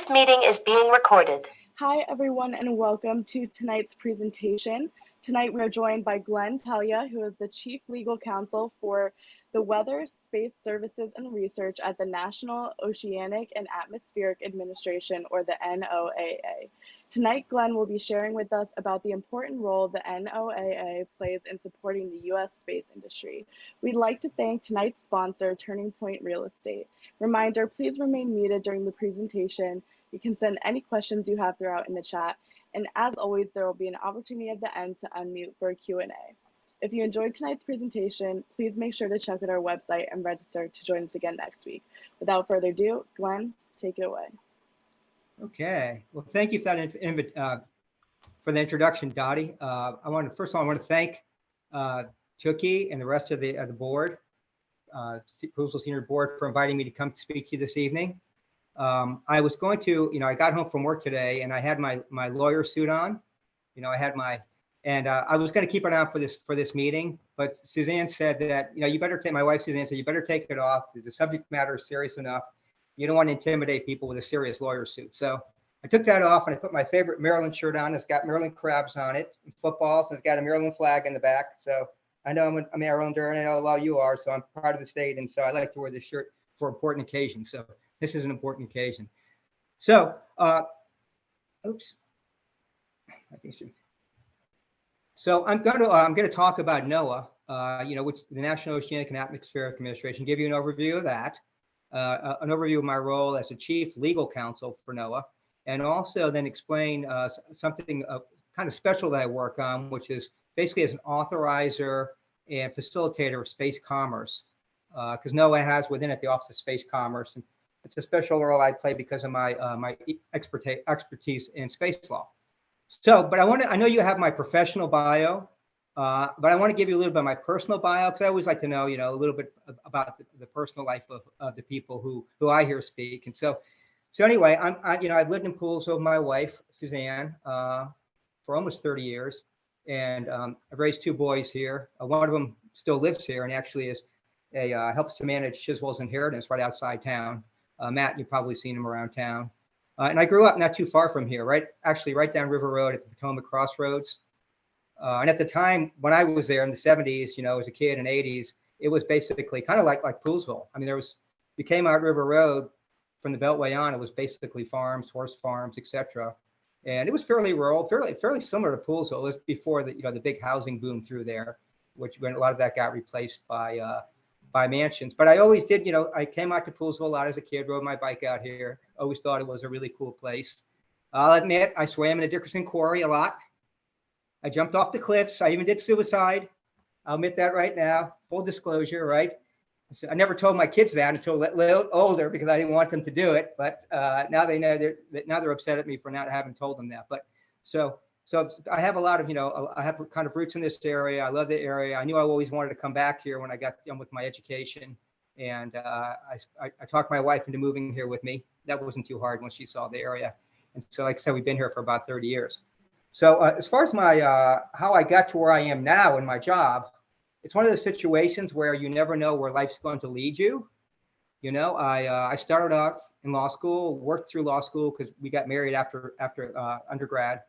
This meeting is being recorded. Hi, everyone, and welcome to tonight's presentation. Tonight, we are joined by Glenn Talia, who is the Chief Legal Counsel for the Weather, Space Services and Research at the National Oceanic and Atmospheric Administration, or the NOAA. Tonight, Glenn will be sharing with us about the important role the NOAA plays in supporting the U.S. space industry. We'd like to thank tonight's sponsor, Turning Point Real Estate. Reminder, please remain muted during the presentation. You can send any questions you have throughout in the chat. And as always, there will be an opportunity at the end to unmute for a Q&A. If you enjoyed tonight's presentation, please make sure to check out our website and register to join us again next week. Without further ado, Glenn, take it away. Okay. Well, thank you for that for the introduction, Dottie. First of all, I want to thank Chucky and the rest of the board, Proposal Senior Board, for inviting me to come speak to you this evening. I was going to, I got home from work today and I had my lawyer suit on. I was going to keep it on for this meeting, but Suzanne said that, you better take, my wife Suzanne said, you better take it off because the subject matter is serious enough. You don't want to intimidate people with a serious lawyer suit. So I took that off and I put my favorite Maryland shirt on. It's got Maryland crabs on it, and footballs, and it's got a Maryland flag in the back. So I know I'm a Marylander and I know a lot of you are, so I'm proud of the state. And so I like to wear this shirt for important occasions. So this is an important occasion. So, So I'm going to talk about NOAA, which the National Oceanic and Atmospheric Administration. Give you an overview of that, an overview of my role as a chief legal counsel for NOAA, and also then explain something kind of special that I work on, which is basically as an authorizer and facilitator of space commerce, because NOAA has within it the Office of Space Commerce. And it's a special role I play because of my my expertise in space law. So, but I know you have my professional bio, but I want to give you a little bit of my personal bio because I always like to know, a little bit about the personal life of the people who I hear speak. And so anyway, I've lived in Pools with my wife Suzanne for almost 30 years, and I've raised two boys here. One of them still lives here and actually helps to manage Chiswell's inheritance right outside town. Matt, you've probably seen him around town. And I grew up not too far from here, right down River Road at the Potomac Crossroads. And at the time when I was there in the 70s, as a kid in the 80s, it was basically kind of like Poolsville. I mean, you came out River Road from the Beltway on, it was basically farms, horse farms, etc. And it was fairly rural, fairly similar to Poolsville. It was before the big housing boom through there, which when a lot of that got replaced by mansions. But I always did, I came out to Poolsville a lot as a kid, rode my bike out here, always thought it was a really cool place. I'll admit, I swam in the Dickerson Quarry a lot. I jumped off the cliffs. I even did suicide. I'll admit that right now, full disclosure, right? So I never told my kids that until a little older because I didn't want them to do it. But now they know now they're upset at me for not having told them that. But so I have a lot of, I have kind of roots in this area. I love the area. I knew I always wanted to come back here when I got done with my education. And I talked my wife into moving here with me. That wasn't too hard when she saw the area. And so, like I said, we've been here for about 30 years. So as far as my how I got to where I am now in my job, it's one of those situations where you never know where life's going to lead you. I started off in law school, worked through law school because we got married after undergrad.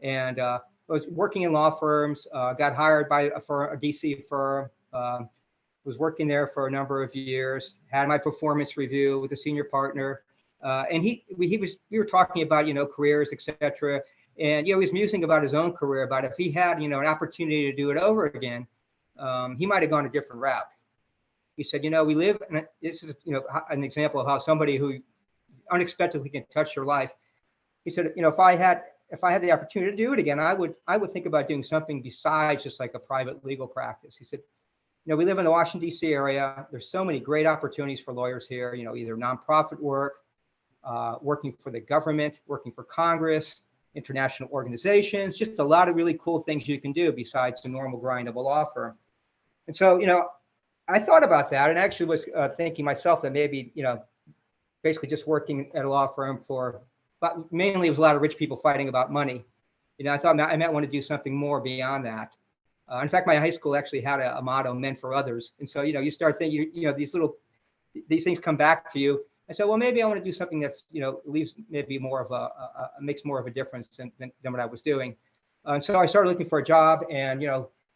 And I was working in law firms, got hired by a DC firm, was working there for a number of years, had my performance review with the senior partner. And we were talking about, careers, et cetera. And, he was musing about his own career, about if he had, an opportunity to do it over again, he might have gone a different route. He said, we live, and this is, an example of how somebody who unexpectedly can touch your life. He said, if I had the opportunity to do it again, I would think about doing something besides just like a private legal practice. He said, we live in the Washington, D.C. area. There's so many great opportunities for lawyers here, either nonprofit work, working for the government, working for Congress, international organizations, just a lot of really cool things you can do besides the normal grind of a law firm. And so, I thought about that and actually was thinking myself that maybe, basically just working at a law firm but mainly it was a lot of rich people fighting about money. I thought I might want to do something more beyond that. In fact, my high school actually had a motto, "Men for Others." And so, you start thinking, these things come back to you. I said, well, maybe I want to do something that's, leaves maybe more of makes more of a difference than what I was doing. And so I started looking for a job, and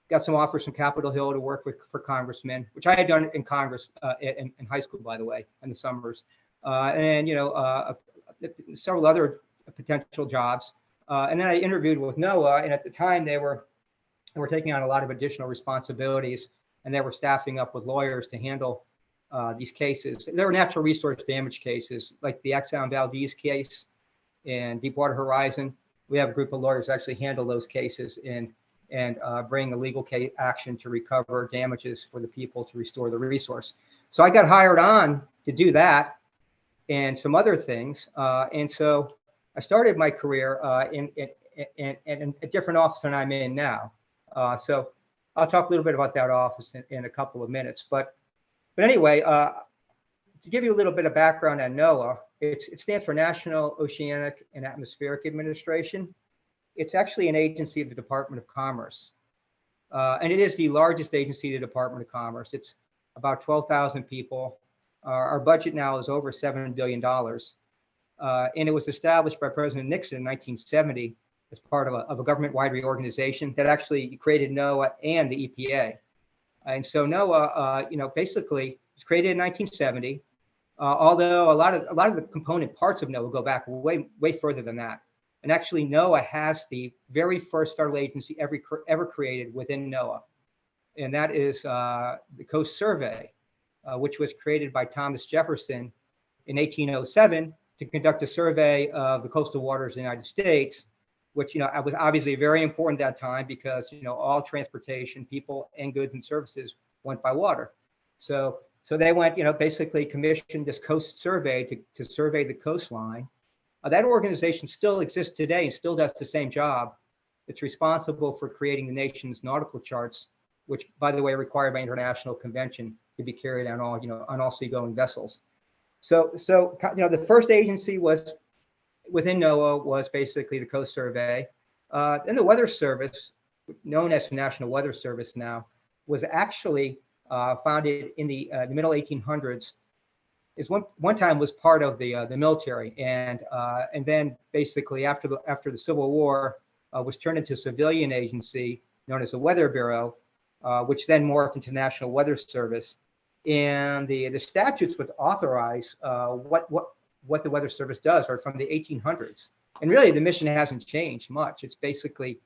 got some offers from Capitol Hill to work for congressmen, which I had done in Congress in high school, by the way, in the summers, and several other potential jobs. And then I interviewed with NOAA, and at the time they were taking on a lot of additional responsibilities, and they were staffing up with lawyers to handle these cases. There were natural resource damage cases, like the Exxon Valdez case and Deepwater Horizon. We have a group of lawyers actually handle those cases and bring a legal case action to recover damages for the people to restore the resource. So I got hired on to do that and some other things. And so I started my career in a different office than I'm in now. So I'll talk a little bit about that office in a couple of minutes. But anyway, to give you a little bit of background on NOAA, it stands for National Oceanic and Atmospheric Administration. It's actually an agency of the Department of Commerce. And it is the largest agency of the Department of Commerce. It's about 12,000 people. Our budget now is over $7 billion. And it was established by President Nixon in 1970 as part of a government-wide reorganization that actually created NOAA and the EPA. And so NOAA, basically was created in 1970, although a lot of the component parts of NOAA go back way further than that. And actually, NOAA has the very first federal agency ever created within NOAA, and that is the Coast Survey, which was created by Thomas Jefferson in 1807 to conduct a survey of the coastal waters of the United States, which was obviously very important at that time because all transportation, people and goods and services went by water. So they went, basically commissioned this Coast Survey to survey the coastline. That organization still exists today and still does the same job. It's responsible for creating the nation's nautical charts, which, by the way, are required by international convention to be carried on all seagoing vessels. So the first agency was within NOAA was basically the Coast Survey. Then the Weather Service, known as the National Weather Service now, was actually founded in the middle 1800s. Is one time was part of the military, and then basically after the Civil War was turned into a civilian agency known as the Weather Bureau, which then morphed into National Weather Service. And the statutes would authorize what the Weather Service does are from the 1800s, and really the mission hasn't changed much. It's basically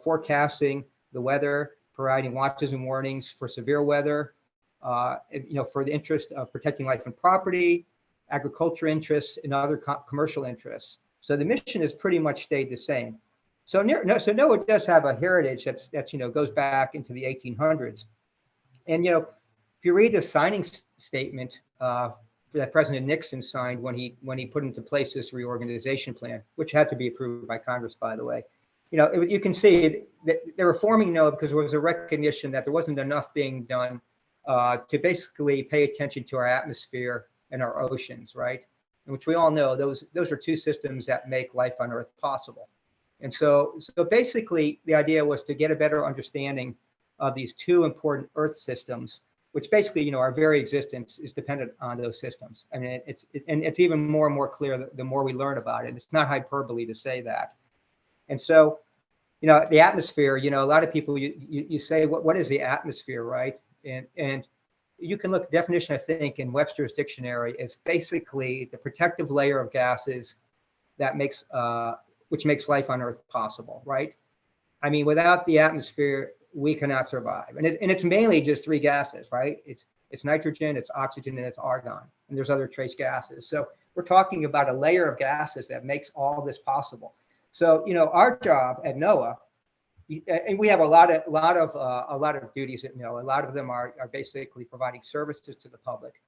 forecasting the weather, providing watches and warnings for severe weather. For the interest of protecting life and property, agriculture interests, and other commercial interests. So the mission has pretty much stayed the same. So NOAA does have a heritage that's goes back into the 1800s. And if you read the signing statement that President Nixon signed when he put into place this reorganization plan, which had to be approved by Congress, by the way, you can see that they were forming NOAA because there was a recognition that there wasn't enough being done to basically pay attention to our atmosphere and our oceans, right? Which we all know those are two systems that make life on Earth possible. And so basically the idea was to get a better understanding of these two important Earth systems, which basically our very existence is dependent on those systems. I mean, it's even more and more clear the more we learn about it. It's not hyperbole to say that. And so the atmosphere, a lot of people you say what is the atmosphere, right? And you can look definition, I think, in Webster's dictionary is basically the protective layer of gases that which makes life on Earth possible, right? I mean, without the atmosphere, we cannot survive. And it's mainly just three gases, right? It's nitrogen, it's oxygen, and it's argon. And there's other trace gases. So we're talking about a layer of gases that makes all this possible. So our job at NOAA, and we have a lot of duties at NOAA. A lot of them are basically providing services to the public.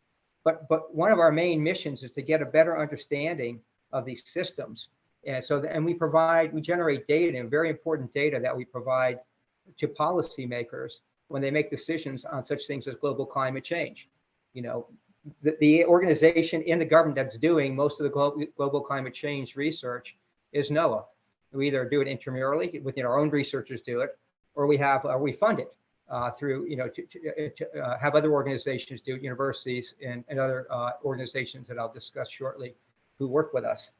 But one of our main missions is to get a better understanding of these systems. And we generate data, and very important data that we provide to policymakers when they make decisions on such things as global climate change. The organization in the government that's doing most of the global climate change research is NOAA. We either do it intramurally, within our own researchers do it, or we fund it. through, to have other organizations do it, universities and other organizations that I'll discuss shortly who work with us.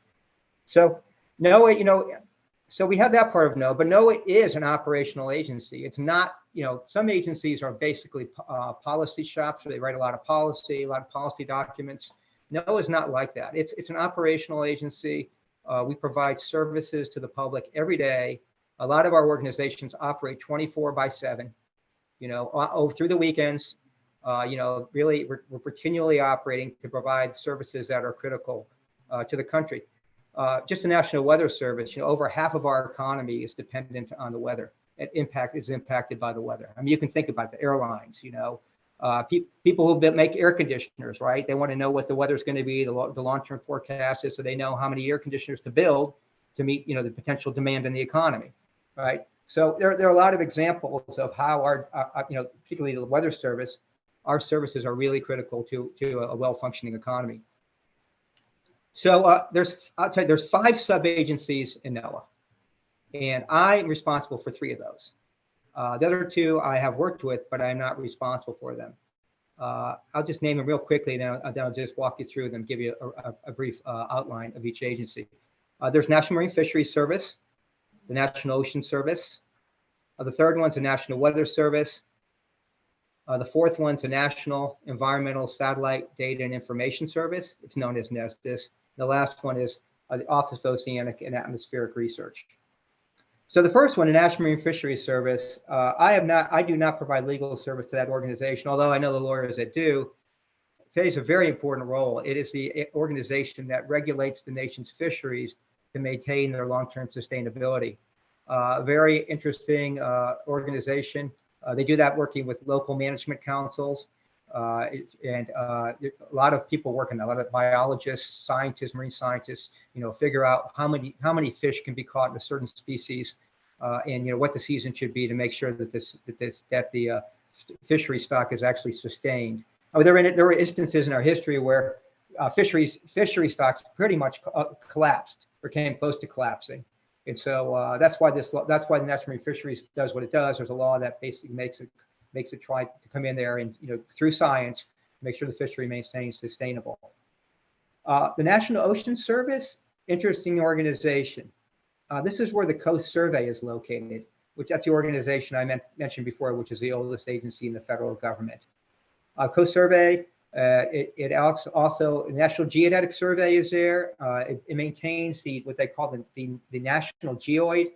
So NOAA, so we have that part of NOAA, but NOAA is an operational agency. It's not, some agencies are basically policy shops where they write a lot of policy documents. NOAA is not like that. It's an operational agency. We provide services to the public every day. A lot of our organizations operate 24/7, through the weekends. Really, we're continually operating to provide services that are critical to the country. Just the National Weather Service, over half of our economy is dependent on the weather. Is impacted by the weather. I mean, you can think about the airlines, people who make air conditioners, right? They want to know what the weather's going to be, the long-term forecast is, so they know how many air conditioners to build to meet, the potential demand in the economy, right? So there are a lot of examples of how our particularly the Weather Service, our services are really critical to a well-functioning economy. So there's 5 sub-agencies in NOAA, and I'm responsible for 3 of those. The other 2 I have worked with, but I'm not responsible for them. I'll just name them real quickly, then I'll just walk you through them, give you a brief outline of each agency. There's National Marine Fisheries Service, the National Ocean Service. The third one's the National Weather Service. The fourth one's the National Environmental Satellite Data and Information Service. It's known as NESDIS. The last one is the Office of Oceanic and Atmospheric Research. So the first one, the National Marine Fisheries Service, I do not provide legal service to that organization, although I know the lawyers that do. It plays a very important role. It is the organization that regulates the nation's fisheries to maintain their long-term sustainability. Very interesting organization. They do that working with local management councils, and a lot of people working, a lot of biologists, scientists, marine scientists, figure out how many fish can be caught in a certain species, and what the season should be to make sure that the fishery stock is actually sustained. There were instances in our history where fishery stocks pretty much collapsed or came close to collapsing. And so that's why the National Marine Fisheries does what it does. There's a law that basically makes it try to come in there and through science make sure the fishery remains sustainable. The National Ocean Service, interesting organization. This is where the Coast Survey is located, which that's the organization I mentioned before, which is the oldest agency in the federal government. Coast Survey. It also National Geodetic Survey is there. It maintains what they call the National Geoid,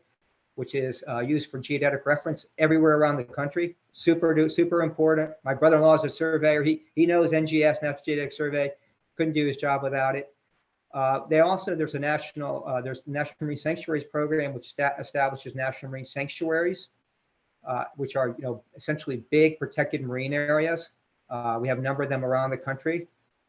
which is used for geodetic reference everywhere around the country. Super important. My brother-in-law is a surveyor. He knows NGS, National Geodetic Survey. Couldn't do his job without it. There's the National Marine Sanctuaries Program, which establishes national marine sanctuaries, which are essentially big protected marine areas. We have a number of them around the country.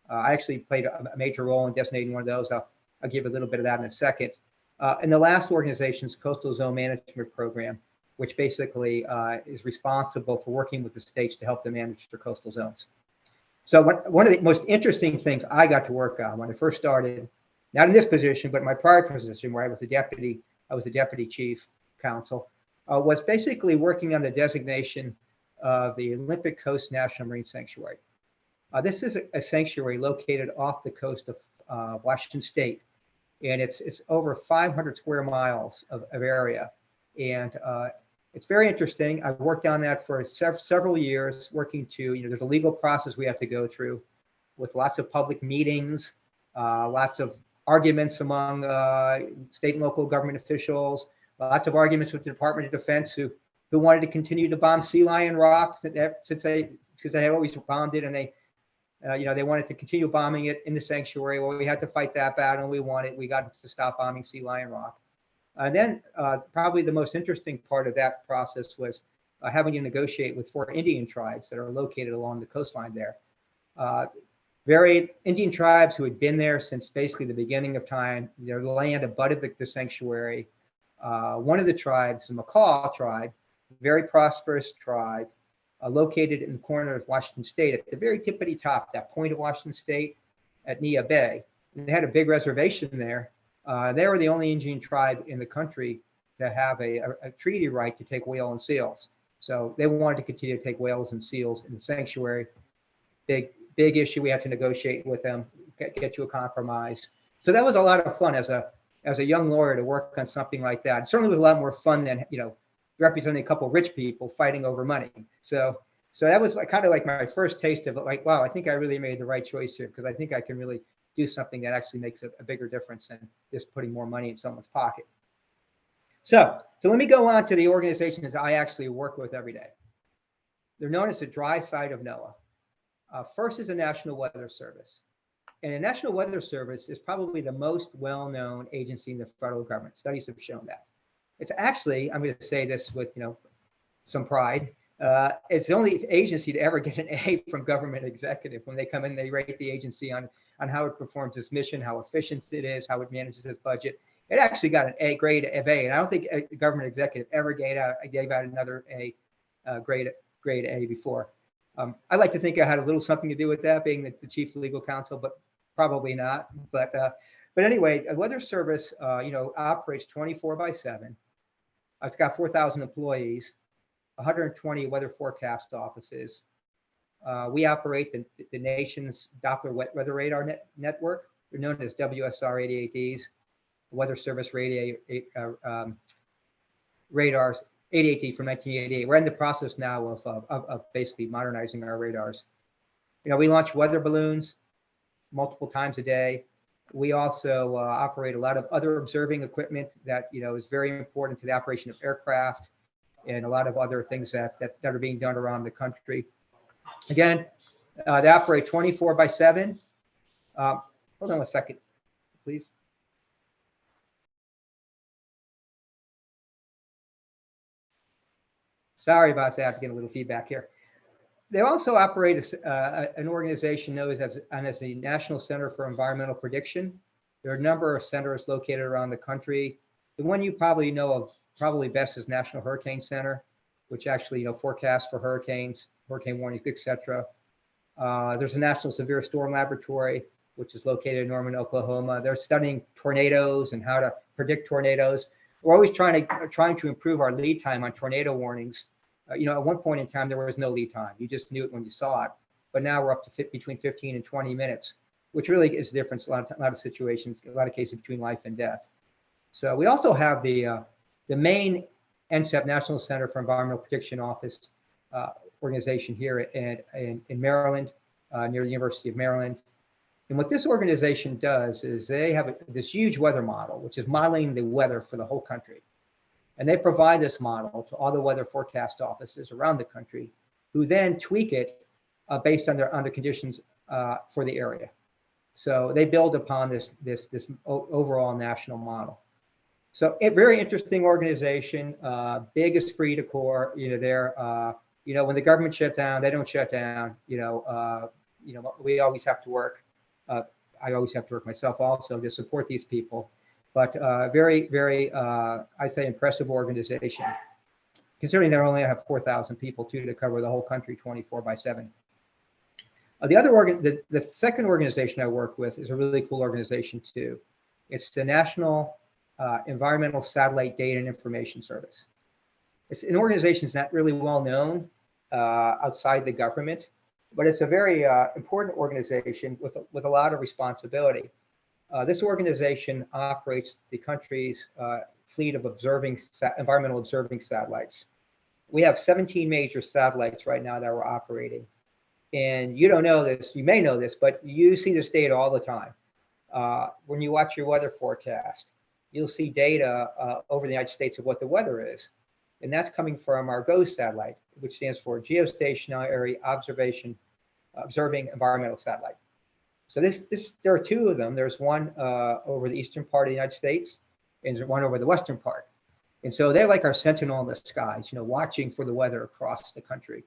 I actually played a major role in designating one of those. I'll give a little bit of that in a second. And the last organization is Coastal Zone Management Program, which basically is responsible for working with the states to help them manage their coastal zones. So one of the most interesting things I got to work on when I first started, not in this position, but my prior position where I was the deputy chief counsel, was basically working on the designation of the Olympic Coast National Marine Sanctuary. This is a sanctuary located off the coast of Washington State, and it's over 500 square miles of area, and it's very interesting. I've worked on that for several years, working to there's a legal process we have to go through, with lots of public meetings, lots of arguments among state and local government officials, lots of arguments with the Department of Defense who wanted to continue to bomb Sea Lion Rock because they had always bombed it, and they wanted to continue bombing it in the sanctuary. Well, we had to fight that battle, and we won it. We got to stop bombing Sea Lion Rock. And then probably the most interesting part of that process was having to negotiate with 4 Indian tribes that are located along the coastline there. Very Indian tribes who had been there since basically the beginning of time. Their land abutted the sanctuary. One of the tribes, the Macaw tribe, very prosperous tribe, located in the corner of Washington State, at the very tippity top, that point of Washington State at Nia Bay. And they had a big reservation there. They were the only Indian tribe in the country to have a treaty right to take whale and seals. So they wanted to continue to take whales and seals in the sanctuary. Big issue. We had to negotiate with them, get to a compromise. So that was a lot of fun as a young lawyer to work on something like that. It certainly was a lot more fun than, representing a couple of rich people fighting over money. So that was kind of like my first taste of it, like, wow, I think I really made the right choice here, because I think I can really do something that actually makes a bigger difference than just putting more money in someone's pocket. So let me go on to the organizations I actually work with every day. They're known as the dry side of NOAA. First is the National Weather Service. And the National Weather Service is probably the most well-known agency in the federal government. Studies have shown that. It's actually, I'm going to say this with some pride, it's the only agency to ever get an A from government executive. When they come in, they rate the agency on how it performs its mission, how efficient it is, how it manages its budget. It actually got an A grade of A, and I don't think a government executive ever gave out another A grade A before. I like to think I had a little something to do with that, being the chief legal counsel, but probably not. But anyway, a weather service, operates 24/7. It's got 4,000 employees, 120 weather forecast offices. We operate the nation's Doppler weather radar network. They're known as WSR 88Ds, Weather Service radars, 88D from 1988. We're in the process now of basically modernizing our radars. We launch weather balloons multiple times a day. We also operate a lot of other observing equipment that is very important to the operation of aircraft and a lot of other things that are being done around the country. Again, they operate 24/7. Hold on one second, please. Sorry about that. Getting a little feedback here. They also operate an organization known as the National Center for Environmental Prediction. There are a number of centers located around the country. The one you probably know of best is National Hurricane Center, which actually forecasts for hurricanes, hurricane warnings, etc. There's a National Severe Storm Laboratory, which is located in Norman, Oklahoma. They're studying tornadoes and how to predict tornadoes. We're always trying to improve our lead time on tornado warnings. At one point in time, there was no lead time. You just knew it when you saw it. But now we're up to between 15 and 20 minutes, which really is the difference. A lot of situations, a lot of cases between life and death. So we also have the main NCEP, National Center for Environmental Prediction Office organization here in Maryland, near the University of Maryland. And what this organization does is they have this huge weather model, which is modeling the weather for the whole country. And they provide this model to all the weather forecast offices around the country, who then tweak it based on their conditions for the area. So they build upon this overall national model. So a very interesting organization, big esprit de corps. When the government shut down, they don't shut down. We always have to work. I always have to work myself also to support these people. But very, very, I say, impressive organization, considering they only have 4,000 people to cover the whole country 24/7. The second organization I work with is a really cool organization too. It's the National Environmental Satellite Data and Information Service. It's an organization that's not really well known outside the government, but it's a very important organization with a lot of responsibility. This organization operates the country's fleet of environmental observing satellites. We have 17 major satellites right now that we're operating. And you don't know this, you may know this, but you see this data all the time. When you watch your weather forecast, you'll see data over the United States of what the weather is. And that's coming from our GOES satellite, which stands for Geostationary Observing Environmental Satellite. So there are two of them. There's one over the eastern part of the United States, and there's one over the western part. And so they're like our sentinel in the skies, watching for the weather across the country.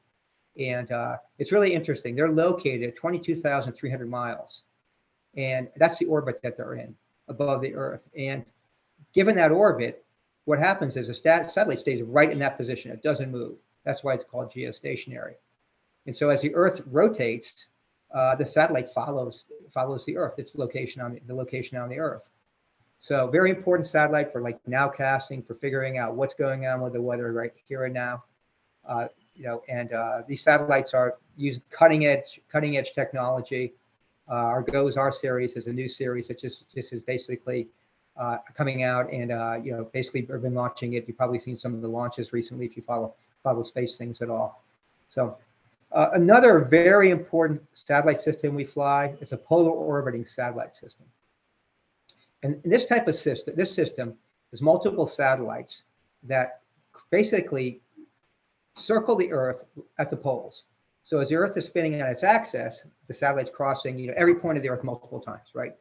And it's really interesting. They're located at 22,300 miles. And that's the orbit that they're in, above the Earth. And given that orbit, what happens is the satellite stays right in that position. It doesn't move. That's why it's called geostationary. And so as the Earth rotates, the satellite follows the Earth, its location on the Earth. So very important satellite for nowcasting, for figuring out what's going on with the weather right here and now. And these satellites are using cutting edge technology. Our GOES-R series is a new series that just is basically coming out, and basically we've been launching it. You've probably seen some of the launches recently if you follow space things at all. So another very important satellite system we fly is a polar orbiting satellite system. And this type of system, is multiple satellites that basically circle the Earth at the poles. So as the Earth is spinning on its axis, the satellite's crossing, every point of the Earth multiple times, right?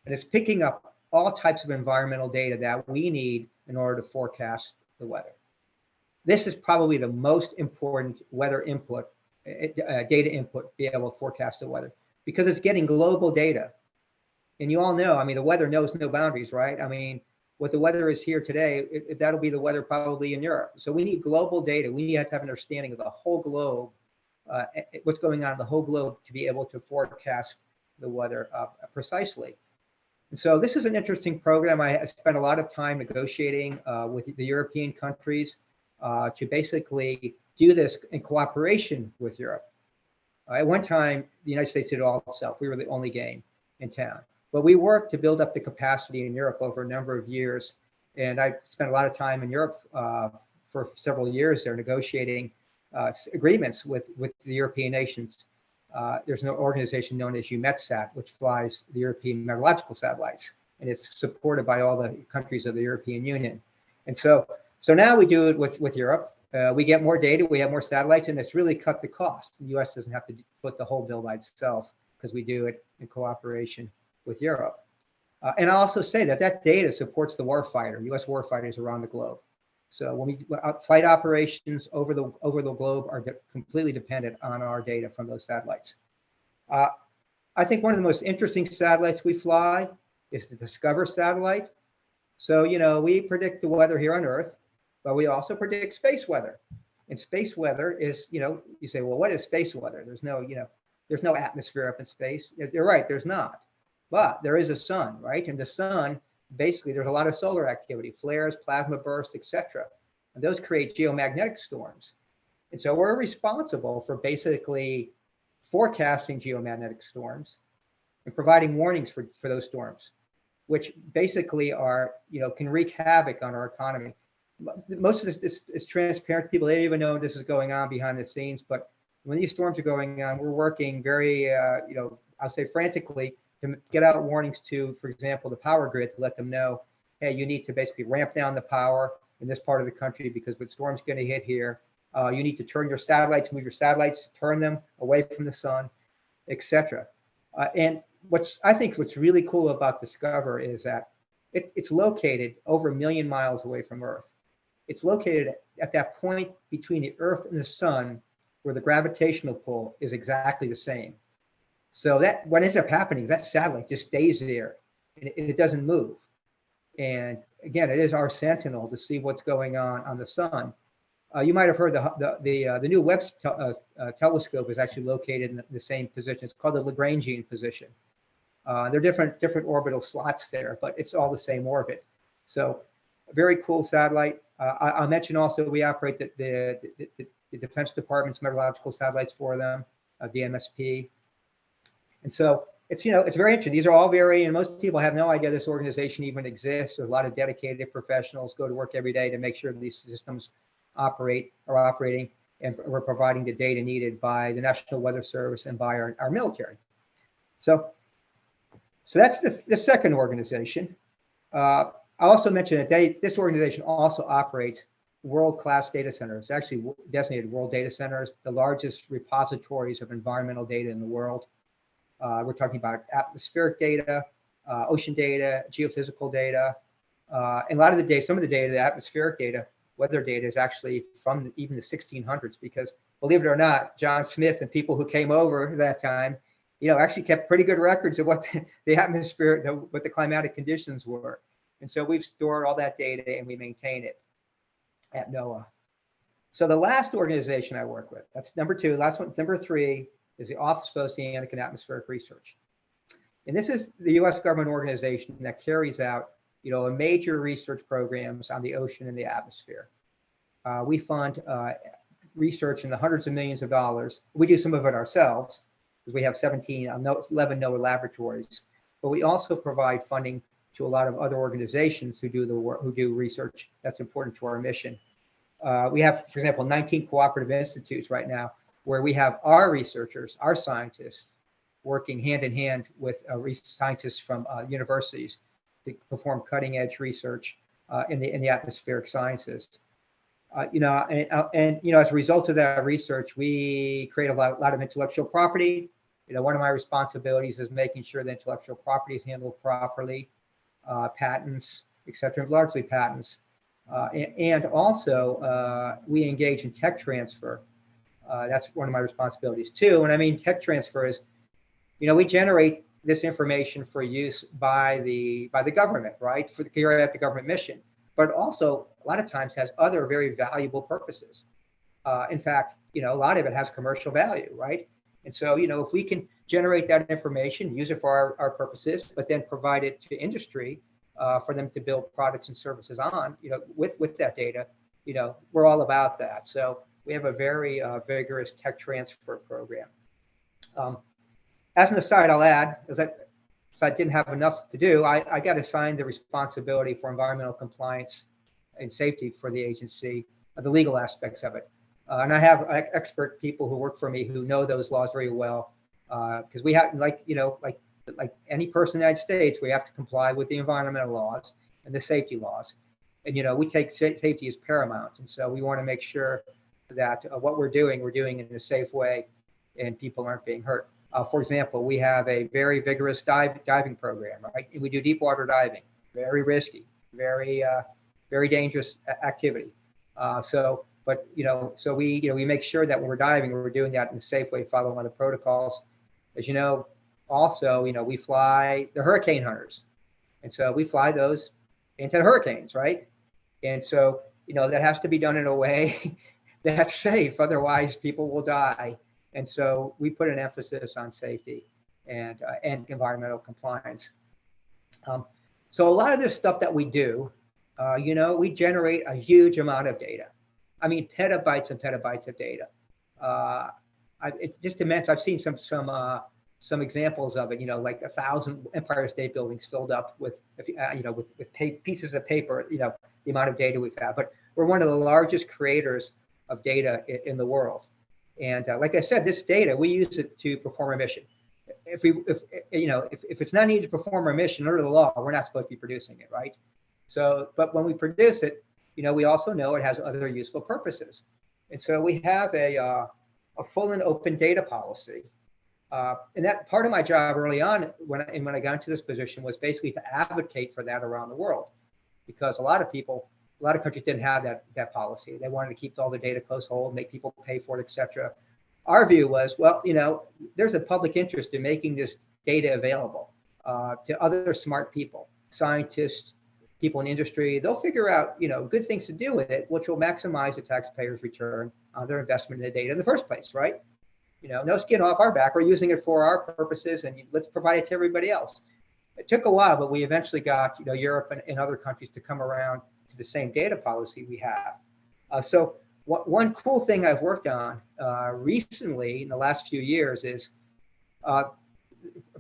And it's picking up all types of environmental data that we need in order to forecast the weather. This is probably the most important weather input, data input, to be able to forecast the weather, because it's getting global data. And you all know, the weather knows no boundaries, right? What the weather is here today, that'll be the weather probably in Europe. So we need global data. We need to have an understanding of the whole globe, what's going on in the whole globe, to be able to forecast the weather precisely. And so this is an interesting program. I spent a lot of time negotiating with the European countries to basically do this in cooperation with Europe. At one time, the United States did it all itself. We were the only game in town. But we worked to build up the capacity in Europe over a number of years. And I spent a lot of time in Europe for several years there negotiating agreements with the European nations. There's an organization known as EUMETSAT, which flies the European meteorological satellites, and it's supported by all the countries of the European Union. And so now we do it with Europe. We get more data, we have more satellites, and it's really cut the cost. The US doesn't have to foot the whole bill by itself because we do it in cooperation with Europe. And I'll also say that data supports the warfighter, US warfighters around the globe. So when flight operations over the globe are completely dependent on our data from those satellites. I think one of the most interesting satellites we fly is the Discover satellite. So, we predict the weather here on Earth, but we also predict space weather. And space weather is, you say, well, what is space weather? There's no atmosphere up in space. You're right, there's not. But there is a sun, right? And the sun, basically, there's a lot of solar activity, flares, plasma bursts, etc. And those create geomagnetic storms. And so we're responsible for basically forecasting geomagnetic storms and providing warnings for those storms, which basically are, can wreak havoc on our economy. Most of this is transparent to people. They don't even know this is going on behind the scenes. But when these storms are going on, we're working very, I'll say frantically, to get out warnings to, for example, the power grid, to let them know, hey, you need to basically ramp down the power in this part of the country because the storm's going to hit here. You need to turn your satellites, move your satellites, turn them away from the sun, etc. And I think what's really cool about Discover is that it's located over 1 million miles away from Earth. It's located at that point between the Earth and the sun where the gravitational pull is exactly the same. So that what ends up happening is that satellite just stays there and it doesn't move. And again, it is our sentinel to see what's going on the sun. You might have heard the new Webb telescope is actually located in the same position. It's called the Lagrangian position. There are different orbital slots there, but it's all the same orbit. So a very cool satellite. I'll mention also we operate the Defense Department's meteorological satellites for them, DMSP. And so it's, it's very interesting. These are all very, and most people have no idea this organization even exists. There's a lot of dedicated professionals go to work every day to make sure these systems are operating, and we're providing the data needed by the National Weather Service and by our military. So that's the second organization. I also mentioned that this organization also operates world-class data centers, actually designated world data centers, the largest repositories of environmental data in the world. We're talking about atmospheric data, ocean data, geophysical data, and a lot of the data, some of the data, the atmospheric data, weather data is actually from even the 1600s, because believe it or not, John Smith and people who came over that time, actually kept pretty good records of what the atmosphere, what the climatic conditions were. And so we've stored all that data and we maintain it at NOAA. So the last organization I work with, that's number 2, last one, number 3, is the Office of Oceanic and Atmospheric Research. And this is the US government organization that carries out, major research programs on the ocean and the atmosphere. We fund research in the hundreds of millions of dollars. We do some of it ourselves because we have 11 NOAA laboratories, but we also provide funding to a lot of other organizations who do the work, who do research that's important to our mission. We have, for example, 19 cooperative institutes right now where we have our researchers, our scientists, working hand in hand with scientists from universities to perform cutting edge research in the atmospheric sciences. As a result of that research, we create a lot of intellectual property. One of my responsibilities is making sure that intellectual property is handled properly, patents, et cetera, largely patents. And also, we engage in tech transfer. That's one of my responsibilities too. And I mean, tech transfer is, we generate this information for use by the government, right? For carry out the government mission, but also a lot of times has other very valuable purposes. In fact, a lot of it has commercial value, right? And so, if we can generate that information, use it for our purposes, but then provide it to industry for them to build products and services on, with that data, we're all about that. So we have a very vigorous tech transfer program. As an aside, I'll add, if I didn't have enough to do, I got assigned the responsibility for environmental compliance and safety for the agency, the legal aspects of it. And I have expert people who work for me who know those laws very well, because we have, like any person in the United States, we have to comply with the environmental laws and the safety laws. And, we take safety as paramount. And so we want to make sure that what we're doing in a safe way and people aren't being hurt. For example, we have a very vigorous diving program, right? And we do deep water diving, very risky, very dangerous activity. So we make sure that when we're diving, we're doing that in a safe way, following all the protocols. As you know, also, we fly the hurricane hunters. And so we fly those into the hurricanes, right? And so, that has to be done in a way that's safe. Otherwise, people will die. And so we put an emphasis on safety and environmental compliance. So a lot of this stuff that we do, we generate a huge amount of data. I mean, petabytes and petabytes of data. It's just immense. I've seen some examples of it. Like 1,000 Empire State Buildings filled up with pieces of paper. The amount of data we've had. But we're one of the largest creators of data in the world. And like I said, this data, we use it to perform our mission. If it's not needed to perform our mission under the law, we're not supposed to be producing it, right? So, but when we produce it, we also know it has other useful purposes. And so we have a full and open data policy. And that part of my job early on, when I got into this position, was basically to advocate for that around the world, because a lot of countries didn't have that policy. They wanted to keep all the data close hold, make people pay for it, et cetera. Our view was, well, there's a public interest in making this data available to other smart people, scientists, people in industry. They'll figure out, good things to do with it, which will maximize the taxpayers' return on their investment in the data in the first place, right? No skin off our back. We're using it for our purposes, and let's provide it to everybody else. It took a while, but we eventually got, Europe and other countries to come around to the same data policy we have. So one cool thing I've worked on recently in the last few years is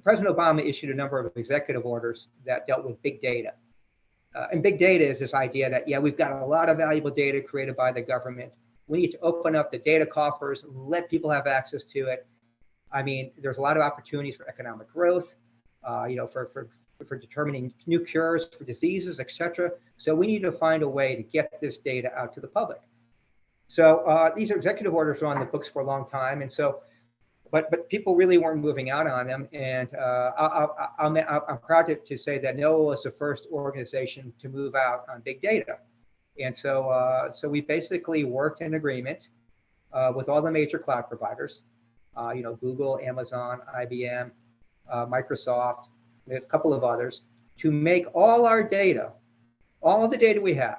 President Obama issued a number of executive orders that dealt with big data. And big data is this idea that, we've got a lot of valuable data created by the government. We need to open up the data coffers, let people have access to it. I mean, there's a lot of opportunities for economic growth, for determining new cures for diseases, et cetera. So we need to find a way to get this data out to the public. So these executive orders were on the books for a long time. And so, but people really weren't moving out on them. And I'm proud to say that NOAA was the first organization to move out on big data. And so, we basically worked in agreement with all the major cloud providers, Google, Amazon, IBM, Microsoft, and a couple of others, to make all our data, all of the data we have,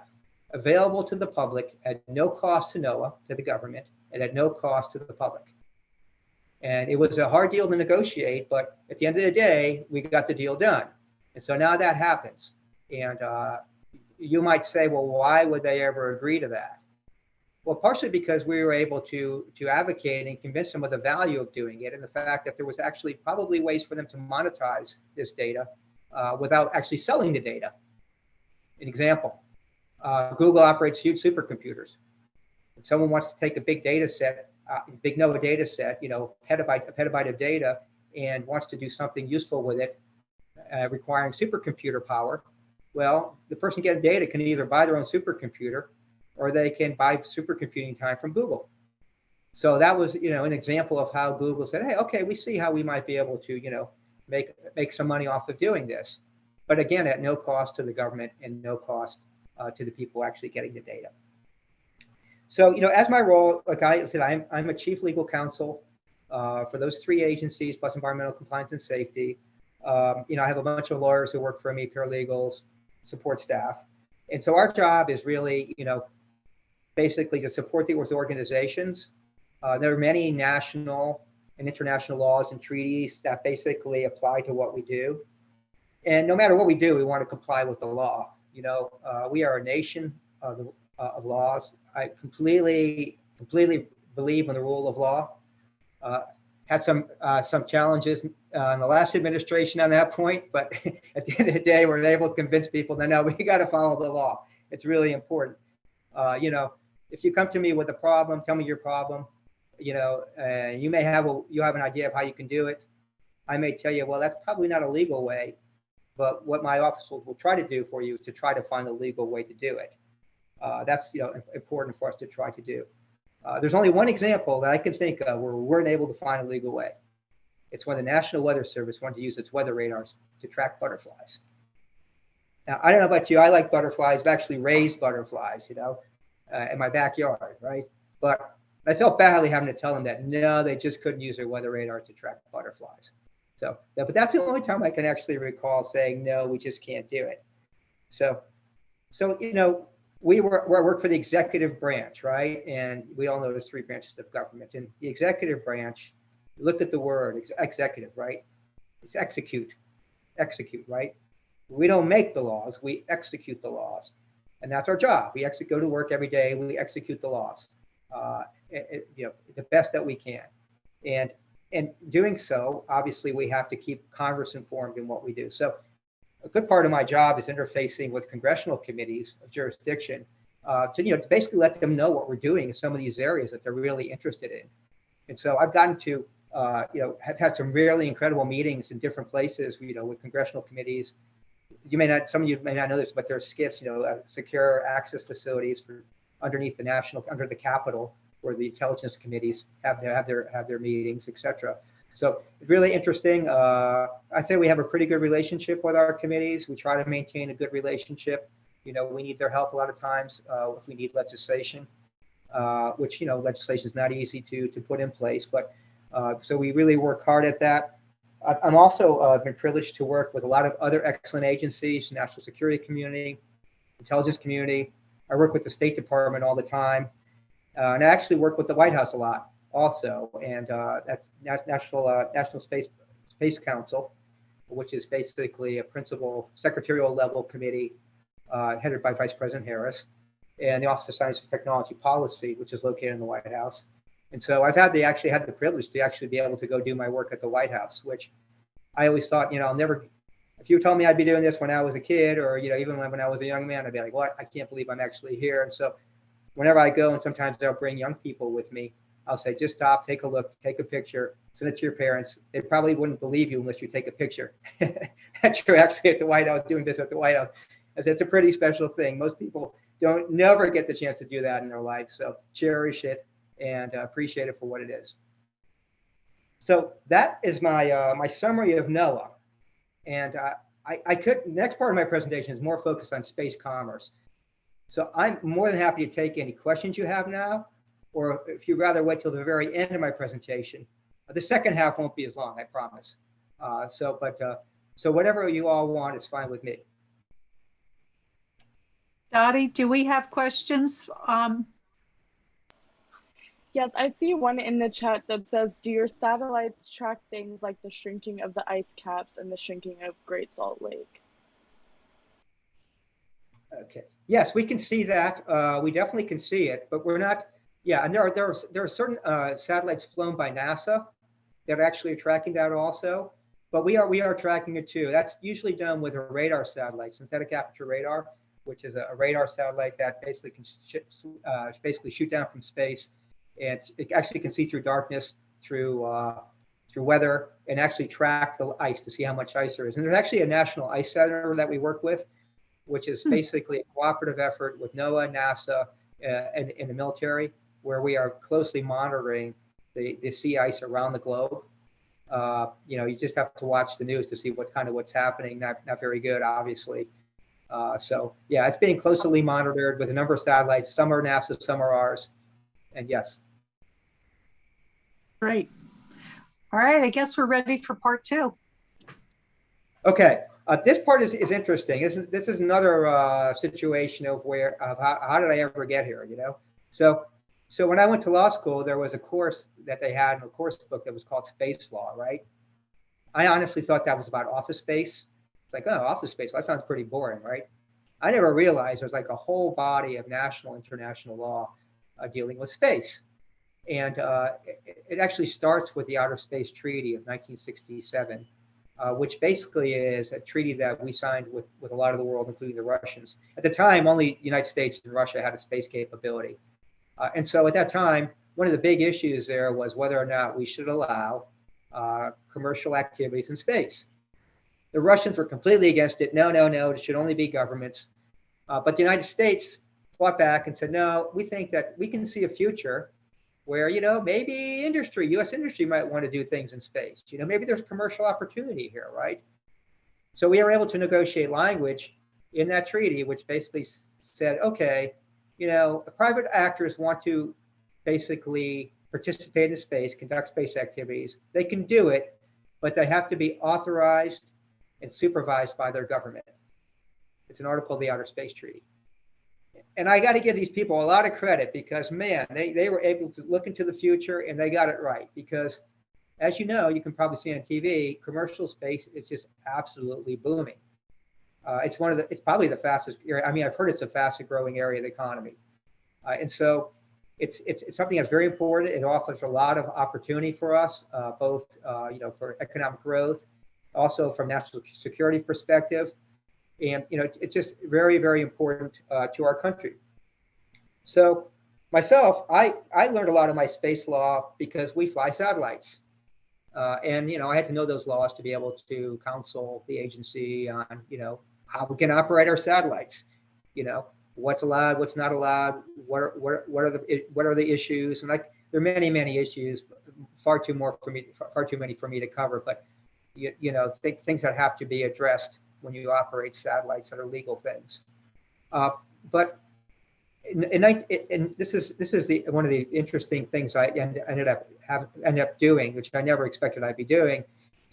available to the public at no cost to NOAA, to the government, and at no cost to the public. And it was a hard deal to negotiate, but at the end of the day, we got the deal done. And so now that happens. And you might say, well, why would they ever agree to that? Well, partially because we were able to advocate and convince them of the value of doing it, and the fact that there was actually probably ways for them to monetize this data without actually selling the data. An example, Google operates huge supercomputers. If someone wants to take a big data set, big NOAA data set, a petabyte of data, and wants to do something useful with it, requiring supercomputer power, well, the person getting data can either buy their own supercomputer or they can buy supercomputing time from Google. So that was, an example of how Google said, hey, okay, we see how we might be able to, make some money off of doing this. But again, at no cost to the government and no cost to the people actually getting the data. So, as my role, like I said, I'm a chief legal counsel for those three agencies, plus environmental compliance and safety. I have a bunch of lawyers who work for me, paralegals, support staff. And so our job is really, basically to support those organizations. There are many national and international laws and treaties that basically apply to what we do. And no matter what we do, we want to comply with the law. We are a nation of laws. I completely believe in the rule of law. Had some challenges in the last administration on that point, but at the end of the day, we're able to convince people that no, we got to follow the law. It's really important. If you come to me with a problem, tell me your problem. You may have an idea of how you can do it. I may tell you, well, that's probably not a legal way, but what my office will try to do for you is to try to find a legal way to do it. That's important for us to try to do. There's only one example that I can think of where we weren't able to find a legal way. It's when the National Weather Service wanted to use its weather radars to track butterflies. Now, I don't know about you, I like butterflies. I've actually raised butterflies, in my backyard, right? But I felt badly having to tell them that no, they just couldn't use their weather radars to track butterflies. So, but that's the only time I can actually recall saying no, we just can't do it. So we work for the executive branch, right? And we all know there's three branches of government. And the executive branch, look at the word executive, right? It's execute, right? We don't make the laws, we execute the laws. And that's our job. We go to work every day, we execute the laws, the best that we can. And doing so, obviously, we have to keep Congress informed in what we do. So a good part of my job is interfacing with congressional committees of jurisdiction to basically let them know what we're doing in some of these areas that they're really interested in. And so I've gotten to, have had some really incredible meetings in different places, with congressional committees. Some of you may not know this, but there are SCIFs, secure access facilities for under the Capitol, where the intelligence committees have their meetings, etc. So it's really interesting. I'd say we have a pretty good relationship with our committees. We try to maintain a good relationship. We need their help a lot of times if we need legislation, which legislation is not easy to put in place. But so we really work hard at that. I'm also been privileged to work with a lot of other excellent agencies, national security community, intelligence community. I work with the State Department all the time, and I actually work with the White House a lot also, and that's National Space Council, which is basically a principal secretarial level committee headed by Vice President Harris, and the Office of Science and Technology Policy, which is located in the White House. And so I've actually had the privilege to actually be able to go do my work at the White House, which I always thought, I'll never, if you told me I'd be doing this when I was a kid, or, even when I was a young man, I'd be like, what? I can't believe I'm actually here. And so whenever I go, and sometimes they'll bring young people with me, I'll say, just stop, take a look, take a picture, send it to your parents. They probably wouldn't believe you unless you take a picture that you're actually at the White House doing this at the White House. As it's a pretty special thing. Most people never get the chance to do that in their life. So cherish it and appreciate it for what it is. So that is my my summary of NOAA. And next part of my presentation is more focused on space commerce. So I'm more than happy to take any questions you have now, or if you'd rather wait till the very end of my presentation. The second half won't be as long, I promise. So whatever you all want is fine with me. Dottie, do we have questions? Yes, I see one in the chat that says, do your satellites track things like the shrinking of the ice caps and the shrinking of Great Salt Lake? Okay. Yes, we can see that. We definitely can see it, but we're not, Yeah, and there are certain satellites flown by NASA that actually are tracking that also, but we are tracking it too. That's usually done with a radar satellite, synthetic aperture radar, which is a radar satellite that basically can basically shoot down from space, and it actually can see through darkness, through weather, and actually track the ice to see how much ice there is. And there's actually a National Ice Center that we work with, which is basically a cooperative effort with NOAA, NASA, and the military, where we are closely monitoring the sea ice around the globe. You just have to watch the news to see what's happening. Not very good, obviously. So yeah, it's being closely monitored with a number of satellites. Some are NASA, some are ours. And yes. Great. All right, I guess we're ready for part 2. Okay, this part is interesting. This is another situation of how did I ever get here? So when I went to law school, there was a course that they had in a course book that was called Space Law, right? I honestly thought that was about office space. It's like, oh, office space, well, that sounds pretty boring, right? I never realized there's like a whole body of national, international law dealing with space. And it actually starts with the Outer Space Treaty of 1967, which basically is a treaty that we signed with a lot of the world, including the Russians. At the time, only the United States and Russia had a space capability. And so at that time, one of the big issues there was whether or not we should allow commercial activities in space. The Russians were completely against it. No, it should only be governments. But the United States fought back and said, no, we think that we can see a future where, maybe industry, U.S. industry might want to do things in space. Maybe there's commercial opportunity here, right? So we were able to negotiate language in that treaty, which basically said, okay, private actors want to basically participate in space, conduct space activities. They can do it, but they have to be authorized and supervised by their government. It's an article of the Outer Space Treaty. And I got to give these people a lot of credit because, man, they were able to look into the future and they got it right. Because, as you know, you can probably see on TV, commercial space is just absolutely booming. It's probably the fastest area. I mean, I've heard it's the fastest growing area of the economy. And so it's something that's very important. It offers a lot of opportunity for us, both, for economic growth, also from national security perspective. And, it's just very, very important to our country. So myself, I learned a lot of my space law because we fly satellites. And, I had to know those laws to be able to counsel the agency on, how we can operate our satellites, what's allowed, what's not allowed, what are the issues. And like, there are many, many issues, far too many for me to cover, but, things that have to be addressed when you operate satellites that are legal things. But this is one of the interesting things I ended up doing, which I never expected I'd be doing,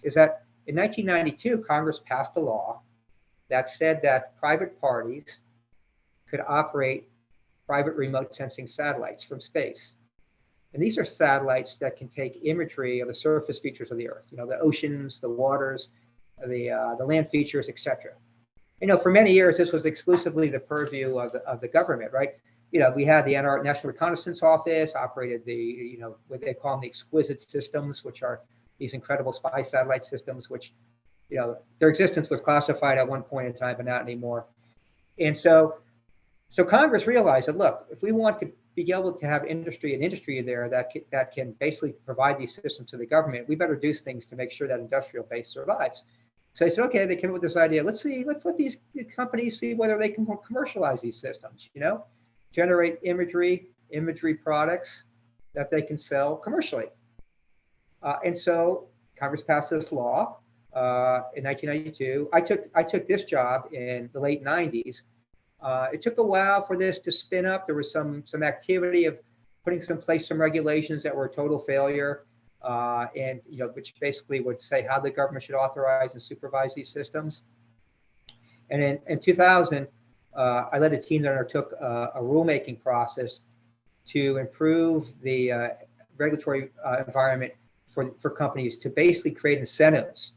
is that in 1992 Congress passed a law that said that private parties could operate private remote sensing satellites from space. And these are satellites that can take imagery of the surface features of the Earth, the oceans, the waters, the land features, etc. For many years, this was exclusively the purview of the government, right? We had the National Reconnaissance Office operated what they call them the exquisite systems, which are these incredible spy satellite systems, which, their existence was classified at one point in time, but not anymore. And so Congress realized that, look, if we want to be able to have industry there that can basically provide these systems to the government, we better do things to make sure that industrial base survives. So they said, okay, they came up with this idea. Let's let these companies see whether they can commercialize these systems, generate imagery products that they can sell commercially. And so Congress passed this law in 1992. I took this job in the late 90s. It took a while for this to spin up. There was some activity of putting some regulations that were a total failure. And which basically would say how the government should authorize and supervise these systems. And in 2000, I led a team that undertook a rulemaking process to improve the regulatory environment for companies to basically create incentives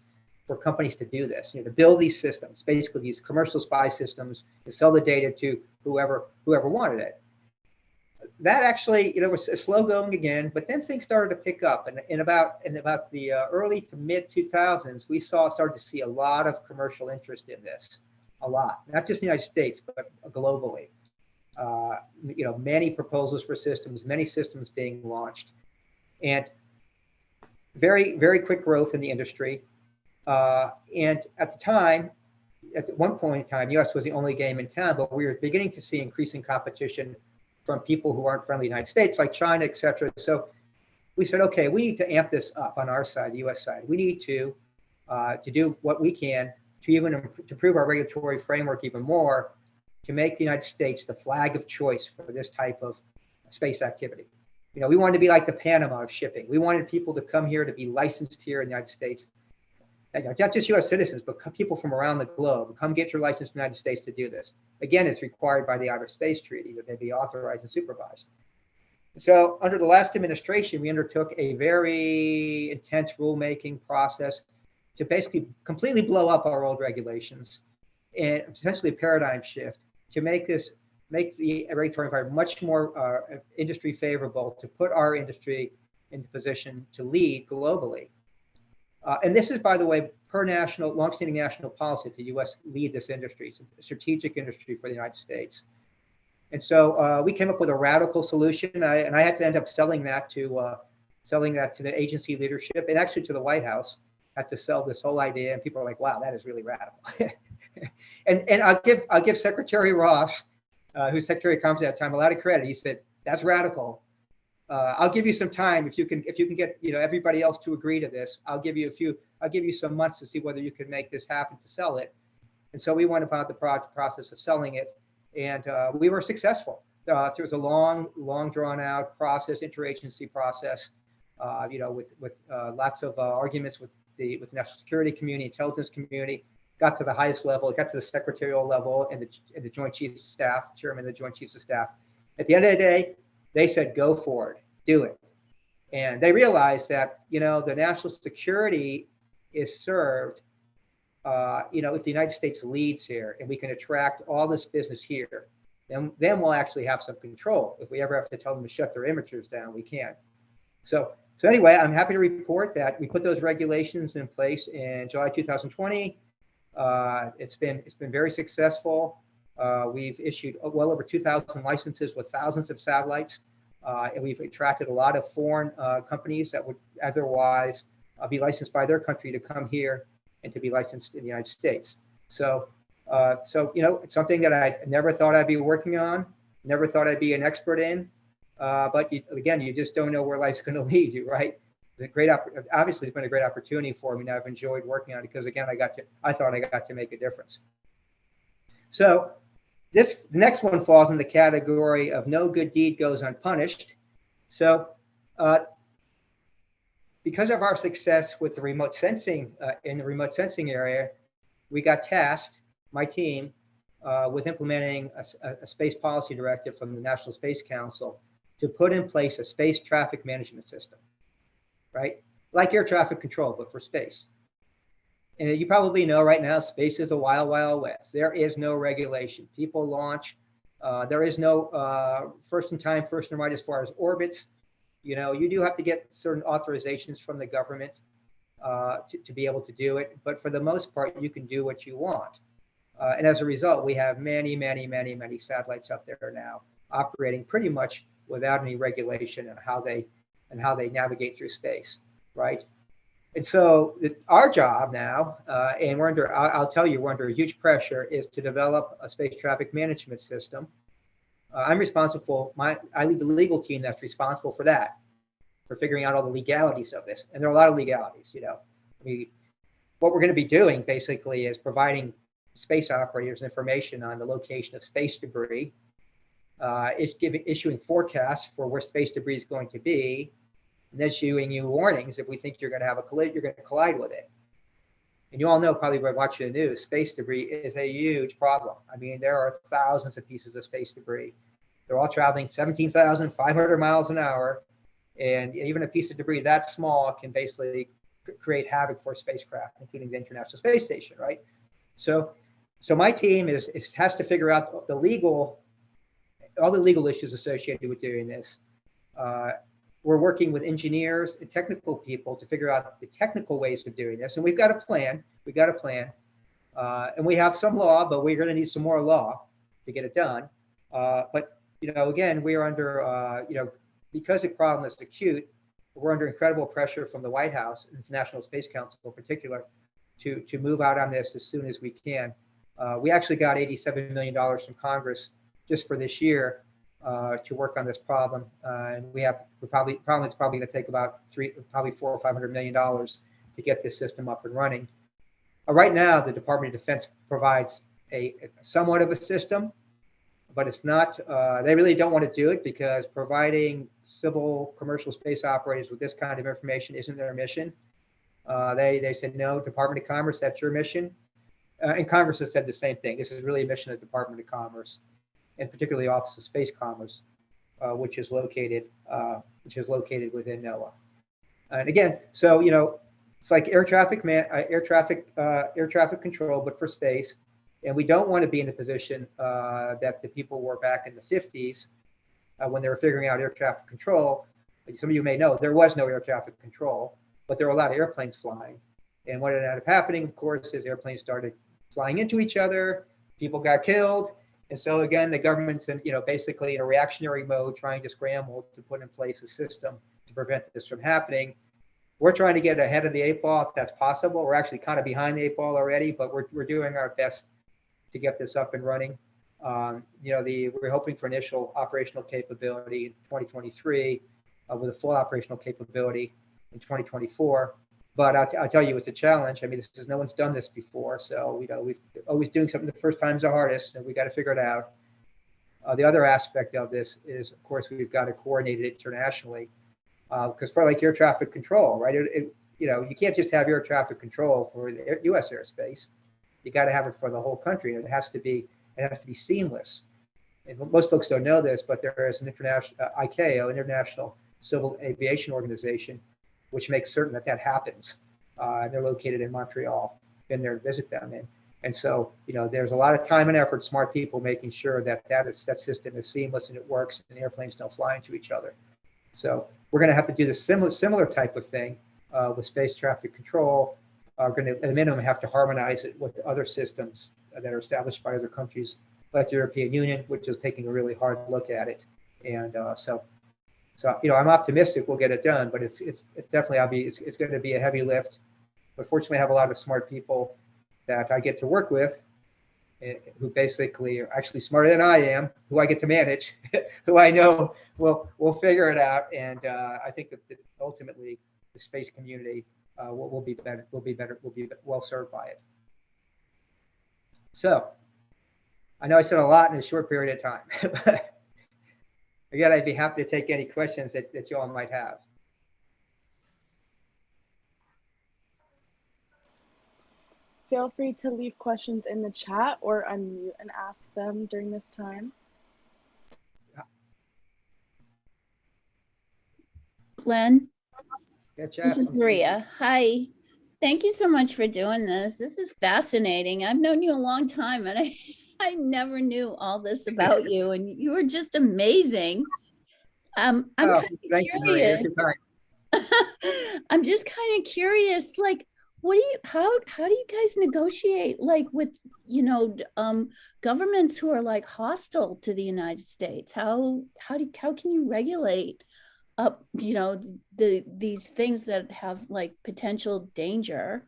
for companies to do this, to build these systems, basically these commercial spy systems, and sell the data to whoever wanted it. that actually, was slow going again, but then things started to pick up. And in about the early to mid 2000s, we started to see a lot of commercial interest in this, a lot, not just in the United States, but globally. Many proposals for systems, many systems being launched, and very, very quick growth in the industry. And at the time, at one point in time, U.S. was the only game in town, but we were beginning to see increasing competition from people who aren't friendly to the United States, like China, et cetera. So we said, okay, we need to amp this up on our side, the U.S. side. We need to do what we can to improve our regulatory framework even more, to make the United States the flag of choice for this type of space activity. We wanted to be like the Panama of shipping. We wanted people to come here to be licensed here in the United States. Not just U.S. citizens, but people from around the globe. Come get your license in the United States to do this. Again, it's required by the Outer Space Treaty that they be authorized and supervised. So under the last administration, we undertook a very intense rulemaking process to basically completely blow up our old regulations and essentially a paradigm shift to make the regulatory environment much more industry favorable, to put our industry in the position to lead globally. And this is, by the way, per longstanding national policy, the U.S. lead this industry. It's a strategic industry for the United States. And so we came up with a radical solution, and I had to end up selling that to the agency leadership and actually to the White House. Had to sell this whole idea, and people are like, "Wow, that is really radical." and I'll give Secretary Ross, who's Secretary of Commerce at that time, a lot of credit. He said, "That's radical. I'll give you some time if you can get everybody else to agree to this. I'll give you some months to see whether you can make this happen to sell it." And so we went about the process of selling it, and we were successful. There was a long drawn out process, interagency process, with lots of arguments with the national security community, intelligence community. Got to the highest level. It got to the secretarial level and the Joint Chiefs of Staff, Chairman of the Joint Chiefs of Staff. At the end of the day, they said, "Go for it, do it." And they realized that, the national security is served, if the United States leads here and we can attract all this business here, then we'll actually have some control. If we ever have to tell them to shut their imagers down, we can. So anyway, I'm happy to report that we put those regulations in place in July 2020. It's been very successful. We've issued well over 2,000 licenses with thousands of satellites, and we've attracted a lot of foreign companies that would otherwise be licensed by their country to come here and to be licensed in the United States. So it's something that I never thought I'd be working on, never thought I'd be an expert in, but you just don't know where life's going to lead you, right? Obviously, it's been a great opportunity for me, and I've enjoyed working on it because, again, I thought I got to make a difference. So the next one falls in the category of no good deed goes unpunished. So because of our success with the remote sensing in the remote sensing area, we got tasked, my team, with implementing a space policy directive from the National Space Council to put in place a space traffic management system, right? Like air traffic control, but for space. And you probably know right now, space is a wild, wild west. There is no regulation. People launch. There is no first in time, first in right as far as orbits. You do have to get certain authorizations from the government to be able to do it. But for the most part, you can do what you want. And as a result, we have many, many, many, many satellites up there now operating pretty much without any regulation on how they navigate through space, right? And so our job now, and I'll tell you, we're under huge pressure, is to develop a space traffic management system. I'm responsible, I lead the legal team that's responsible for that, for figuring out all the legalities of this. And there are a lot of legalities, what we're going to be doing basically is providing space operators information on the location of space debris, issuing forecasts for where space debris is going to be, and issuing you warnings if we think you're going to have you're going to collide with it. And you all know, probably by watching the news, space debris is a huge problem. I mean, there are thousands of pieces of space debris. They're all traveling 17,500 miles an hour. And even a piece of debris that small can basically create havoc for spacecraft, including the International Space Station, right? So my team has to figure out the legal all the legal issues associated with doing this. We're working with engineers and technical people to figure out the technical ways of doing this. And we've got a plan. And we have some law, but we're going to need some more law to get it done. But, again, we are under, because the problem is acute, we're under incredible pressure from the White House and the National Space Council in particular to move out on this as soon as we can. We actually got $87 million from Congress just for this year to work on this problem. And it's probably going to take about $400 or $500 million to get this system up and running. Right now, the Department of Defense provides a somewhat of a system, but it's not, they really don't want to do it because providing civil commercial space operators with this kind of information isn't their mission. They said, no, Department of Commerce, that's your mission. And Congress has said the same thing. This is really a mission of the Department of Commerce, and particularly Office of Space Commerce, which is located within NOAA. And again, so it's like air traffic control, but for space. And we don't want to be in the position that the people were back in the 50s when they were figuring out air traffic control. Like some of you may know, there was no air traffic control, but there were a lot of airplanes flying. And what ended up happening, of course, is airplanes started flying into each other, people got killed. And so again, the government's basically in a reactionary mode, trying to scramble to put in place a system to prevent this from happening. We're trying to get ahead of the 8 ball if that's possible. We're actually kind of behind the 8 ball already, but we're doing our best to get this up and running. We're hoping for initial operational capability in 2023 with a full operational capability in 2024. But I'll tell you, it's a challenge. I mean, no one's done this before. So, we're always doing something the first time's the hardest, and we got to figure it out. The other aspect of this is, of course, we've got to coordinate it internationally. Because for like air traffic control, right? You can't just have air traffic control for the U.S. airspace. You got to have it for the whole country, and it has to be seamless. And most folks don't know this, but there is an international ICAO, International Civil Aviation Organization, which makes certain that happens. And they're located in Montreal. Been there to visit them, and so there's a lot of time and effort, smart people making sure that system is seamless and it works, and airplanes don't fly into each other. So we're going to have to do the similar type of thing with space traffic control. We're going to, at a minimum, have to harmonize it with other systems that are established by other countries, like the European Union, which is taking a really hard look at it. And so I'm optimistic we'll get it done, but it's definitely it's going to be a heavy lift. But fortunately, I have a lot of smart people that I get to work with, who basically are actually smarter than I am, who I get to manage, who I know will figure it out. And I think that ultimately the space community will be well served by it. So I know I said a lot in a short period of time, but again, I'd be happy to take any questions that you all might have. Feel free to leave questions in the chat or unmute and ask them during this time. Glenn, Yeah, this is Maria. Hi. Thank you so much for doing this. This is fascinating. I've known you a long time, and I never knew all this about you, and you were just amazing. I'm kind of curious. I'm just kind of curious, like, how do you guys negotiate, like, with governments who are like hostile to the United States? How can you regulate up these things that have like potential danger?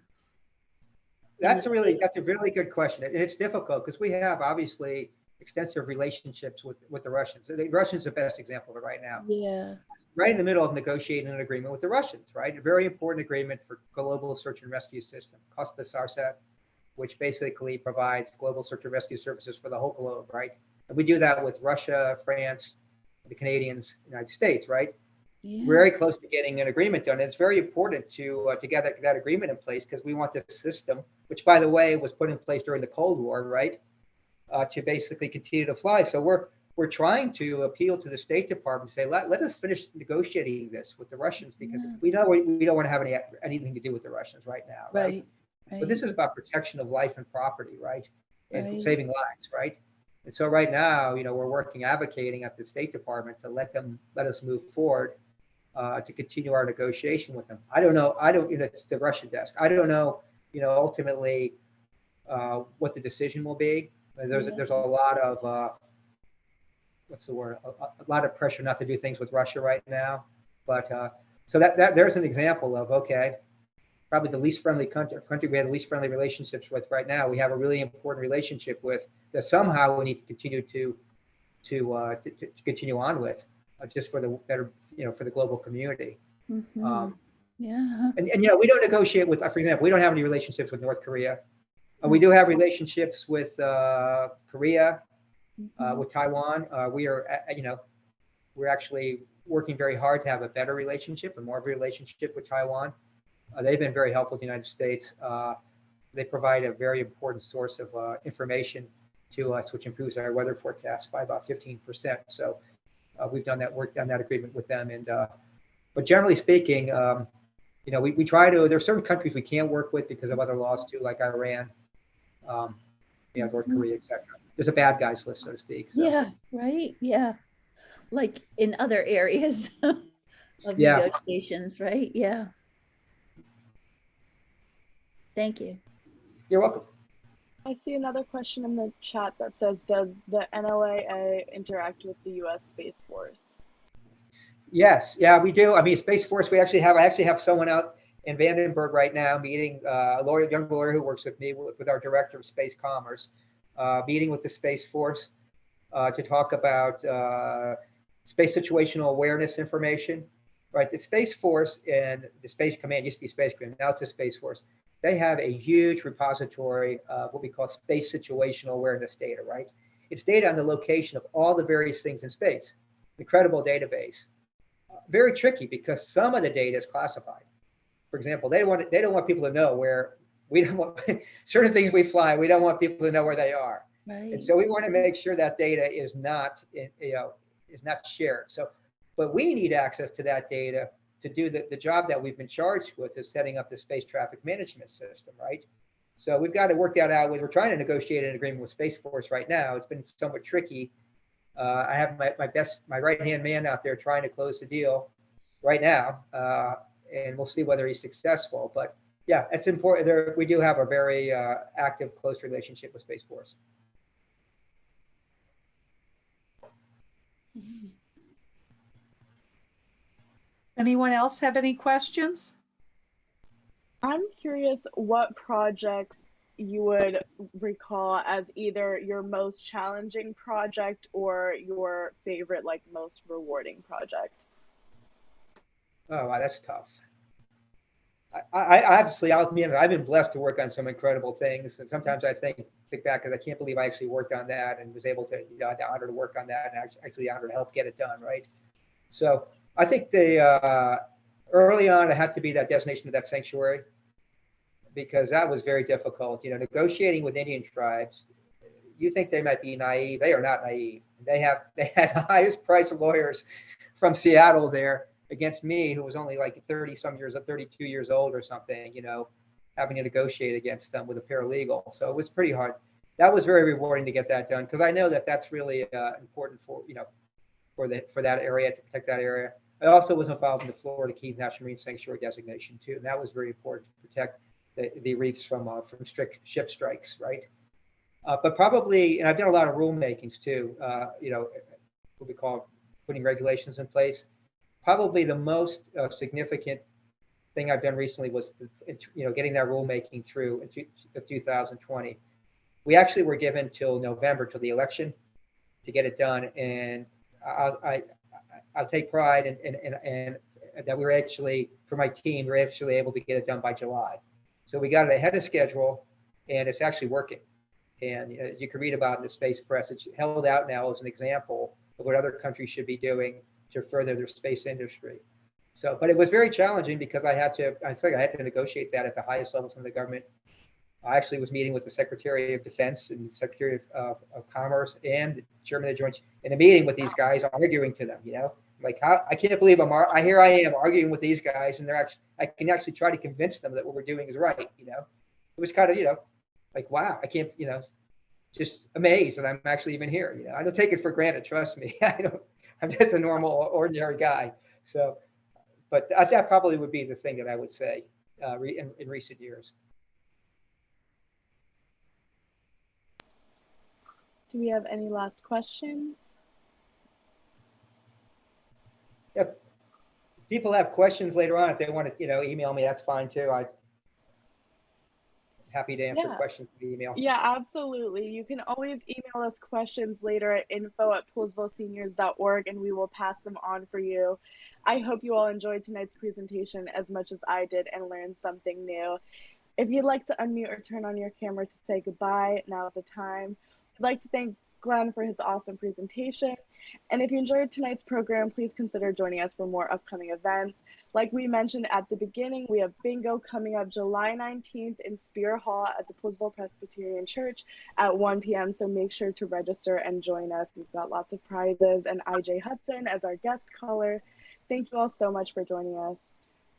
That's a really good question, and it's difficult because we have obviously extensive relationships with the Russians. The Russians are the best example of it right now. Yeah. Right in the middle of negotiating an agreement with the Russians, right? A very important agreement for global search and rescue system, COSPA-SARSAT, which basically provides global search and rescue services for the whole globe, right? And we do that with Russia, France, the Canadians, United States, right? Yeah. We're very close to getting an agreement done. And it's very important to get that agreement in place because we want this system, which by the way was put in place during the Cold War, right? To basically continue to fly. So we're trying to appeal to the State Department, say let us finish negotiating this with the Russians because we know we don't want to have anything to do with the Russians right now, right? But this is about protection of life and property, right? And saving lives, right? And so right now, we're advocating at the State Department to let us move forward to continue our negotiation with them. I don't know. It's the Russia desk. I don't know, ultimately what the decision will be. There's a lot of, what's the word? A lot of pressure not to do things with Russia right now. But so that there's an example of, okay, probably the least friendly country we have the least friendly relationships with right now. We have a really important relationship with that somehow we need to continue to continue on with, just for the better, for the global community. Yeah. And we don't negotiate with, for example, we don't have any relationships with North Korea. We do have relationships with Korea, with Taiwan. We're actually working very hard to have a better relationship and more of a relationship with Taiwan. They've been very helpful to the United States. They provide a very important source of information to us, which improves our weather forecast by about 15%. So we've done that work, done that agreement with them. And but generally speaking, we try to. There are certain countries we can't work with because of other laws too, like Iran, North Korea, etc. There's a bad guys list, so to speak. So. Yeah. Right. Yeah. Like in other areas of negotiations, right? Yeah. Thank you. You're welcome. I see another question in the chat that says, does the NOAA interact with the U.S. Space Force? Yes, yeah, we do. I mean, Space Force, I actually have someone out in Vandenberg right now meeting, a young lawyer who works with me, with our Director of Space Commerce, meeting with the Space Force to talk about space situational awareness information, right? The Space Force and the Space Command used to be Space Command, now it's the Space Force. They have a huge repository of what we call space situational awareness data, right? It's data on the location of all the various things in space. Incredible database. Very tricky because some of the data is classified. For example, they don't want people to know where we don't want certain things we fly. We don't want people to know where they are. Right. And so we want to make sure that data is not shared. So, but we need access to that data to do the job that we've been charged with, is setting up the space traffic management system, right? So we've got to work that out. We're trying to negotiate an agreement with Space Force right now. It's been somewhat tricky. I have my right-hand man out there trying to close the deal right now, and we'll see whether he's successful. But yeah, it's important. We do have a very active, close relationship with Space Force. Anyone else have any questions? I'm curious what projects you would recall as either your most challenging project or your favorite, like most rewarding project. Oh, wow, that's tough. I obviously, I'll admit, I've been blessed to work on some incredible things, and sometimes I think back because I can't believe I actually worked on that and was able to, the honor to work on that, and actually the honor to help get it done, right? So I think early on, it had to be that designation of that sanctuary, because that was very difficult. Negotiating with Indian tribes, you think they might be naive. They are not naive. They had the highest price of lawyers from Seattle there against me, who was only like 32 years old or something, having to negotiate against them with a paralegal. So it was pretty hard. That was very rewarding to get that done, because I know that that's really important for that area, to protect that area. I also was involved in the Florida Keys National Marine Sanctuary designation too, and that was very important to protect the reefs from strict ship strikes, right? But probably, and I've done a lot of rulemakings too, what we call putting regulations in place. Probably the most significant thing I've done recently was, getting that rulemaking through in 2020. We actually were given till November, till the election, to get it done, and I'll take pride in that we were actually, for my team, we were actually able to get it done by July. So we got it ahead of schedule, and it's actually working. And you can read about it in the space press. It's held out now as an example of what other countries should be doing to further their space industry. So, but it was very challenging because I had to negotiate that at the highest levels in the government. I actually was meeting with the Secretary of Defense and the Secretary of Commerce and the Chairman of the Joint in a meeting with these guys, arguing to them, like, how, I can't believe here I am arguing with these guys, and I can actually try to convince them that what we're doing is right. It was kind of, like, wow, I can't, just amazed that I'm actually even here. You know, I don't take it for granted. Trust me. I'm just a normal, ordinary guy. So, but that probably would be the thing that I would say in recent years. Do we have any last questions? If people have questions later on, if they want to, email me, that's fine too. I'm happy to answer questions via email. Yeah, absolutely. You can always email us questions later at info@poolesvilleseniors.org, and we will pass them on for you. I hope you all enjoyed tonight's presentation as much as I did and learned something new. If you'd like to unmute or turn on your camera to say goodbye, now's the time. I'd like to thank Glenn for his awesome presentation. And if you enjoyed tonight's program, please consider joining us for more upcoming events. Like we mentioned at the beginning, we have bingo coming up July 19th in Spear Hall at the Poolesville Presbyterian Church at 1 p.m. So make sure to register and join us. We've got lots of prizes and IJ Hudson as our guest caller. Thank you all so much for joining us,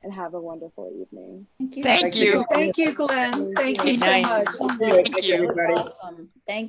and have a wonderful evening. Thank you. Thank you. Thank you, Glenn. Thank you so Good night. much. So much. Thank you, That was everybody. awesome. Thank